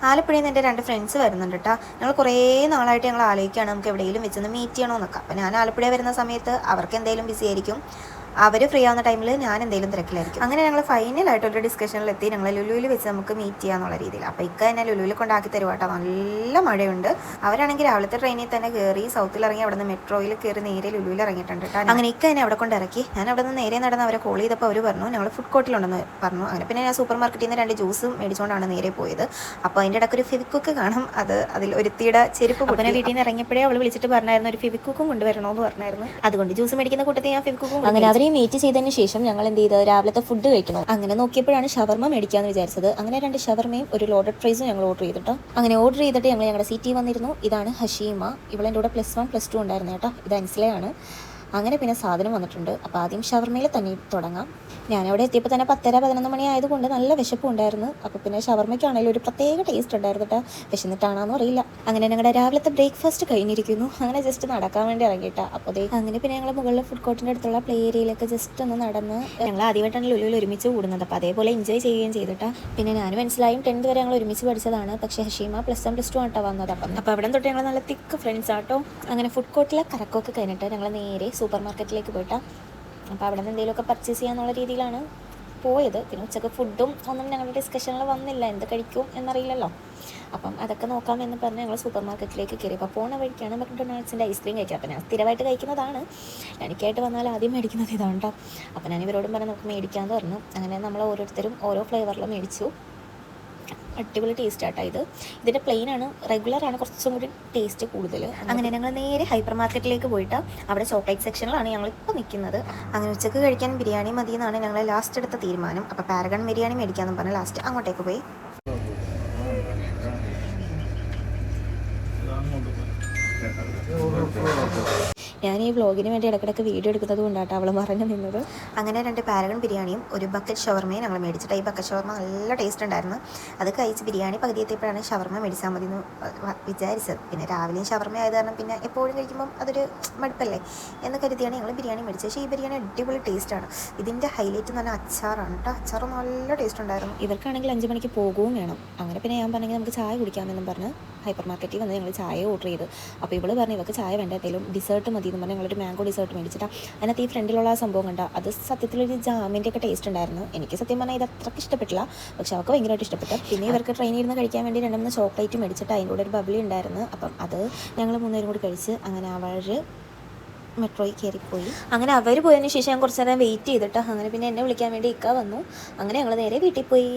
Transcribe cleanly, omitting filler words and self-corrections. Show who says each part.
Speaker 1: ആലപ്പുഴയിൽ നിന്ന് എൻ്റെ 2 ഫ്രണ്ട്സ് വരുന്നുണ്ട് കേട്ടോ. ഞങ്ങൾ കുറേ നാളായിട്ട് ഞങ്ങൾ ആലോചിക്കുകയാണ് നമുക്ക് എവിടെയെങ്കിലും വെച്ചൊന്ന് മീറ്റ് ചെയ്യണമെന്നൊക്കെ. അപ്പോൾ ഞാൻ ആലപ്പുഴ വരുന്ന സമയത്ത് അവർക്ക് എന്തെങ്കിലും ബിസി ആയിരിക്കും, അവർ ഫ്രീ ആവുന്ന ടൈമിൽ ഞാൻ എന്തെങ്കിലും തിരക്കിലായിരിക്കും. അങ്ങനെ ഞങ്ങൾ ഫൈനലായിട്ടൊരു ഡിസ്കഷനിലെത്തി. ഞങ്ങൾ ലുലുവിൽ വെച്ച് നമുക്ക് മീറ്റ് ചെയ്യാന്നുള്ള രീതിയിൽ. അപ്പോൾ ഇക്ക എന്നെ ലുലുവിൽ കൊണ്ടാക്കി തരുവാട്ടോ. നല്ല മഴയുണ്ട്. അവരാണെങ്കിൽ രാവിലത്തെ ട്രെയിനിൽ തന്നെ കയറി സൗത്തിൽ ഇറങ്ങി അവിടെ നിന്ന് മെട്രോയിൽ കയറി നേരെ ലുലുവിൽ ഇറങ്ങിയിട്ടുണ്ട് കേട്ടോ. അങ്ങനെ ഇക്ക എന്നെ അവിടെ കൊണ്ട് ഇറക്കി. ഞാൻ അവിടെ നിന്ന് നേരെ നടന്ന് അവരെ കോൾ ചെയ്തപ്പോൾ അവർ പറഞ്ഞു ഞങ്ങൾ ഫുഡ് കോർട്ടിലുണ്ടെന്ന് പറഞ്ഞു. അങ്ങനെ പിന്നെ ഞാൻ സൂപ്പർ മാർക്കറ്റിൽ നിന്ന് 2 ജ്യൂസും മേടിച്ചുകൊണ്ടാണ് നേരെ പോയത്. അപ്പോൾ അതിൻ്റെ ഇടയ്ക്ക് ഒരു ഫെവിക്വിക്ക് കാണും. അതിൽ ഒരുത്തിയുടെ ചെരുപ്പ് പൊട്ടി. വീട്ടിൽ നിന്ന് ഇറങ്ങിയപ്പോഴേ അവൾ വിളിച്ചിട്ട് പറഞ്ഞായിരുന്നു ഒരു ഫെവിക്വിക്കും കൊണ്ടുവരണമെന്ന് പറഞ്ഞായിരുന്നു. അതുകൊണ്ട് ജ്യൂസ് മേടിക്കുന്ന കൂട്ടത്തിൽ ഞാൻ ഫെവിക്വിക്കും അങ്ങനെ മീറ്റ് ചെയ്തതിന് ശേഷം ഞങ്ങൾ എന്ത് ചെയ്ത് രാവിലത്തെ ഫുഡ് കഴിക്കണം. അങ്ങനെ നോക്കിയപ്പോഴാണ് ഷവർമ മേടിക്കാമെന്ന് വിചാരിച്ചത്. അങ്ങനെ 2 ഷവർമയും ഒരു ലോഡഡ് ഫ്രൈസും ഞങ്ങൾ ഓർഡർ ചെയ്തിട്ടോ. അങ്ങനെ ഓർഡർ ചെയ്തിട്ട് ഞങ്ങൾ ഞങ്ങളുടെ സീറ്റിൽ വന്നിരുന്നു. ഇതാണ് ഹഷീമ. ഇവളെൻ്റെ കൂടെ +1 +2 ഉണ്ടായിരുന്നു കേട്ടോ. ഇത് അൻസിലയാണ്. അങ്ങനെ പിന്നെ സാധനം വന്നിട്ടുണ്ട്. അപ്പോൾ ആദ്യം ഷവർമയിൽ തന്നെ തുടങ്ങാം. ഞാനവിടെ എത്തിയപ്പോൾ തന്നെ 10:30-11 മണി ആയതുകൊണ്ട് നല്ല വിശപ്പും ഉണ്ടായിരുന്നു. അപ്പോൾ പിന്നെ ഷവർമയ്ക്കാണെങ്കിലും ഒരു പ്രത്യേക ടേസ്റ്റ് ഉണ്ടായിരുന്നു കേട്ടോ. വിശന്നിട്ടാണെന്ന് അറിയില്ല. അങ്ങനെ ഞങ്ങളുടെ രാവിലത്തെ ബ്രേക്ക്ഫാസ്റ്റ് കഴിഞ്ഞിരിക്കുന്നു. അങ്ങനെ ജസ്റ്റ് നടക്കാൻ വേണ്ടി ഇറങ്ങിയിട്ടാ. അപ്പോൾ അങ്ങനെ പിന്നെ ഞങ്ങൾ മുകളിൽ ഫുഡ് കോർട്ടിൻ്റെ അടുത്തുള്ള പ്ലേ ഏരിയയിലൊക്കെ ജസ്റ്റ് ഒന്ന് നടന്ന് ഞങ്ങൾ ആദ്യമായിട്ടാണ് ലുലുവിൽ ഒരുമിച്ച് കൂടുന്നത്. അപ്പോൾ അതേപോലെ എൻജോയ് ചെയ്യുകയും ചെയ്തിട്ടാ. പിന്നെ ഞാൻ മനസ്സിലായും 10th വരെ ഞങ്ങൾ ഒരുമിച്ച് പഠിച്ചതാണ്. പക്ഷേ ഹഷീമ +1 +2 ആട്ടോ വന്നത്. അപ്പോൾ അവിടെ തൊട്ട് ഞങ്ങൾ നല്ല തിക്ക് ഫ്രണ്ട്സ് ആട്ടോ. അങ്ങനെ ഫുഡ് കോർട്ടിലെ കറക്കമൊക്കെ കഴിഞ്ഞിട്ട് ഞങ്ങൾ നേരെ സൂപ്പർ മാർക്കറ്റിലേക്ക് പോയിട്ടാ. അപ്പോൾ അവിടെ നിന്ന് എന്തെങ്കിലുമൊക്കെ പർച്ചേസ് ചെയ്യാന്നുള്ള രീതിയിലാണ് പോയത്. പിന്നെ ഉച്ചക്ക് ഫുഡും ഒന്നും ഞങ്ങളുടെ ഡിസ്കഷനിൽ വന്നില്ല, എന്ത് കഴിക്കും എന്നറിയില്ലല്ലോ. അപ്പം അതൊക്കെ നോക്കാമെന്ന് പറഞ്ഞ് ഞങ്ങൾ സൂപ്പർ മാർക്കറ്റിലേക്ക് കയറി. അപ്പോൾ പോണ വഴിക്കാണ് മക്ഡൊണാൾഡ്സിൻ്റെ ഐസ്ക്രീം കഴിക്കുക. അപ്പോൾ ഞാൻ സ്ഥിരമായിട്ട് കഴിക്കുന്നതാണ്. എനിക്കായിട്ട് വന്നാൽ ആദ്യം മേടിക്കുന്നത് ഇതാണ് കേട്ടോ. അപ്പോൾ ഞാൻ ഇവരോടും പറഞ്ഞ് നമുക്ക് മേടിക്കാമെന്ന് പറഞ്ഞു. അങ്ങനെ നമ്മൾ ഓരോരുത്തരും ഓരോ ഫ്ലേവറിൽ മേടിച്ചു. അടിപൊളി ടേസ്റ്റ് ആട്ടോ ഇത്. ഇതിൻ്റെ പ്ലെയിനാണ്, റെഗുലറാണ് കുറച്ചും കൂടി ടേസ്റ്റ് കൂടുതൽ. അങ്ങനെ ഞങ്ങൾ നേരെ ഹൈപ്പർ മാർക്കറ്റിലേക്ക് പോയിട്ട് അവിടെ ചോക്ലേറ്റ് സെക്ഷനിലാണ് ഞങ്ങളിപ്പോൾ നിൽക്കുന്നത്. അങ്ങനെ ഉച്ചക്ക് കഴിക്കാൻ ബിരിയാണി മതി എന്നാണ് ഞങ്ങൾ ലാസ്റ്റ് എടുത്ത തീരുമാനം. അപ്പോൾ പാരഗൺ ബിരിയാണി മേടിക്കാമെന്ന് പറഞ്ഞ് ലാസ്റ്റ് അങ്ങോട്ടേക്ക് പോയി. ഞാൻ ഈ വ്ളോഗിന് വേണ്ടി ഇടയ്ക്കിടയ്ക്ക് വീഡിയോ എടുക്കുന്നത് കൊണ്ടാട്ടോ അവൾ പറഞ്ഞു നിന്നത്. അങ്ങനെ 2 പാരഗൺ ബിരിയാണിയും ഒരു ബക്കറ്റ് ഷവർമയും ഞങ്ങൾ മേടിച്ചിട്ട് ഈ ബക്കറ്റ് ഷവർമ നല്ല ടേസ്റ്റ് ഉണ്ടായിരുന്നു. അത് കഴിച്ച് ബിരിയാണി പകുതി എത്തിയപ്പോഴാണ് ഷവർമ മേടിച്ചാൽ മതി എന്ന് വിചാരിച്ചത്. പിന്നെ രാവിലെയും ഷവർമ ആയത് കാരണം പിന്നെ എപ്പോഴും കഴിക്കുമ്പം അതൊരു മടുപ്പല്ലേ എന്ന് കരുതിയാണ് ഞങ്ങൾ ബിരിയാണി മേടിച്ചത്. പക്ഷേ ഈ ബിരിയാണി അടിപൊളി ടേസ്റ്റാണ്. ഇതിൻ്റെ ഹൈലൈറ്റ് എന്ന് പറഞ്ഞാൽ അച്ചാറാണ് കേട്ടോ. അച്ചാറ് നല്ല ടേസ്റ്റ് ഉണ്ടായിരുന്നു. ഇവർക്കാണെങ്കിൽ 5 മണിക്ക് പോകുകയും വേണം. അങ്ങനെ പിന്നെ ഞാൻ പറഞ്ഞെങ്കിൽ നമുക്ക് ചായ കുടിക്കാമെന്നും പറഞ്ഞ് ഹൈപ്പർ മാർക്കറ്റിൽ വന്ന് ഞങ്ങൾ ചായ ഓർഡർ ചെയ്ത്. അപ്പോൾ ഇവള് പറഞ്ഞു ഇവർക്ക് ചായ വേണ്ട, എന്തെങ്കിലും ഡിസേർട്ട് മതി എന്ന് പറഞ്ഞാൽ ഞങ്ങളൊരു മാംഗോ ഡിസേർട്ട് മേടിച്ചിട്ടാണ്. അതിനകത്ത് ഈ ഫ്രണ്ടിലുള്ള ആ സംഭവം കണ്ട അത് സത്യത്തിലൊരു ജാമിൻ്റെ ഒക്കെ ടേസ്റ്റ് ഉണ്ടായിരുന്നു. എനിക്ക് സത്യം പറഞ്ഞാൽ ഇത് അത്രയ്ക്ക് ഇഷ്ടപ്പെട്ടില്ല, പക്ഷെ അവർക്ക് ഭയങ്കരമായിട്ട് ഇഷ്ടപ്പെട്ടു. പിന്നെ ഇവർക്ക് ട്രെയിനിൽ ഇരുന്ന് കഴിക്കാൻ വേണ്ടി 2-3 ചോക്ലേറ്റ് മേടിച്ചിട്ട് അതിൻ്റെ കൂടെ ഒരു ബബിളി ഉണ്ടായിരുന്നു. അപ്പം അത് ഞങ്ങൾ 3 പേരും കൂടി കഴിച്ച് അങ്ങനെ അവർ മെട്രോയിൽ കയറിപ്പോയി. അങ്ങനെ അവർ പോയതിന് ശേഷം ഞാൻ കുറച്ച് നേരം വെയിറ്റ് ചെയ്തിട്ട് അങ്ങനെ പിന്നെ എന്നെ വിളിക്കാൻ വേണ്ടി ഇക്ക വന്നു. അങ്ങനെ ഞങ്ങൾ നേരെ വീട്ടിൽ പോയി.